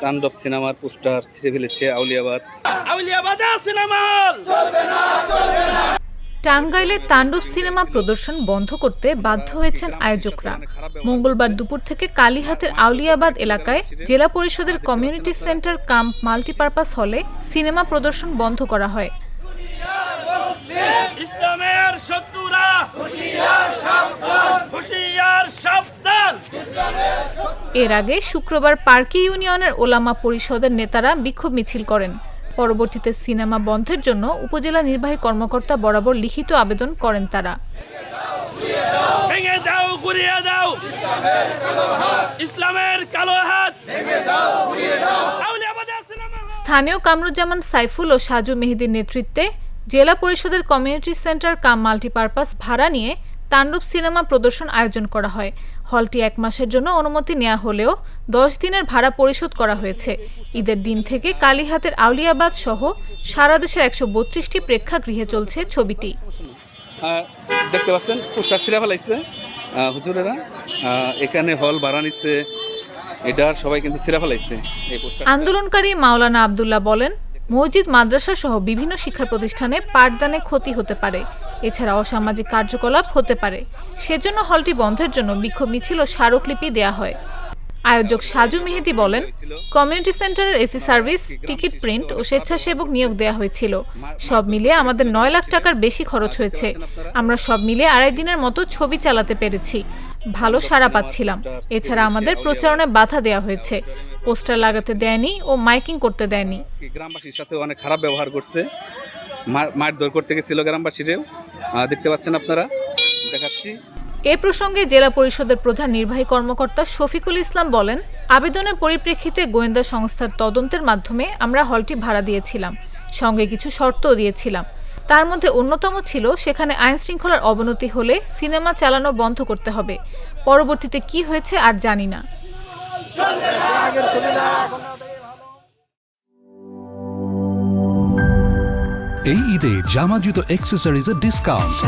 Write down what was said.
তাণ্ডব সিনেমার পোস্টার ছিঁড়ে ফেলেছে আউলিয়াবাদ। টাঙ্গাইলে তাণ্ডব সিনেমা প্রদর্শন বন্ধ করতে বাধ্য হয়েছেন আয়োজকরা। মঙ্গলবার দুপুর থেকে কালীহাতের আউলিয়াবাদ এলাকায় জেলা পরিষদের কমিউনিটি সেন্টার কাম মাল্টিপারপাস হলে সিনেমা প্রদর্শন বন্ধ করা হয়। এর আগে শুক্রবার পার্কি ইউনিয়নের ওলামা পরিষদের নেতারা বিক্ষোভ মিছিল করেন। পরবর্তীতে সিনেমা বন্ধের জন্য উপজেলা নির্বাহী কর্মকর্তা বরাবর লিখিত আবেদন করেন তারা। স্থানীয় কামরুজ্জামান সাইফুল ও সাজু মেহেদীর নেতৃত্বে জেলা পরিষদের কমিউনিটি সেন্টার কাম মাল্টিপারপাস ভাড়া নিয়ে তাণ্ডব সিনেমা প্রদর্শন আয়োজন করা হয়। হলটি 1 মাসের জন্য অনুমতি নেওয়া হলেও 10 দিনের ভাড়া পরিশোধ করা হয়েছে। ঈদের দিন থেকে কালীহাতের আউলিয়াবাদ সহ সারা দেশের 132টি প্রেক্ষাগৃহে চলছে ছবিটি। দেখতে পাচ্ছেন পোস্টার ছিঁড়ে ফেলাইছে হুজুরেরা, এখানে হল ভাড়া নিচ্ছে, এটা সবাই কিন্তু ছিঁড়ে ফেলাইছে এই পোস্টার। আন্দোলনকারী মাওলানা আব্দুল্লাহ বলেন, মসজিদ মাদ্রাসা সহ বিভিন্ন শিক্ষা প্রতিষ্ঠানে পাঠদানে ক্ষতি হতে পারে, এছাড়া অসামাজিক কার্যকলাপ হতে পারে। সেজন্য হলটি বন্ধের জন্য বিক্ষোভ মিছিল ও স্মারকলিপি দেয়া হয়। আয়োজক সাজু মেহেদী বলেন, কমিউনিটি সেন্টারের এসি সার্ভিস, টিকিট প্রিন্ট ও স্বেচ্ছাসেবক নিয়োগ দেওয়া হয়েছিল। সব মিলিয়ে আমাদের 9 লাখ টাকার বেশি খরচ হয়েছে। আমরা সব মিলিয়ে 2.5 দিনের মতো ছবি চালাতে পেরেছি। ভালো সাড়া পাচ্ছিলাম। এছাড়া আমাদের প্রচারণায় বাধা দেওয়া হয়েছে, পোস্টার লাগাতে দেয়নি ও মাইকিং করতে দেয়নি। গ্রামবাসীর সাথে অনেক খারাপ ব্যবহার করছে, মারধর করতে গেছিল গ্রামবাসীরাও, দেখতে পাচ্ছেন আপনারা, দেখাচ্ছি। এ প্রসঙ্গে জেলা পরিষদের প্রধান নির্বাহী কর্মকর্তা শফিকুল ইসলাম বলেন, আবেদনের পরিপ্রেক্ষিতে গোয়েন্দা সংস্থার তদন্তের মাধ্যমে আমরা হলটি ভাড়া দিয়েছিলাম, সঙ্গে কিছু শর্তও দিয়েছিলাম। তার মধ্যে অন্যতম ছিল সেখানে আইন শৃঙ্খলার অবনতি হলে সিনেমা চালানো বন্ধ করতে হবে। পরবর্তীতে কি হয়েছে আর জানি না। এই ঈদে জামা জুতো অ্যাক্সেসরিজের ডিসকাউন্ট।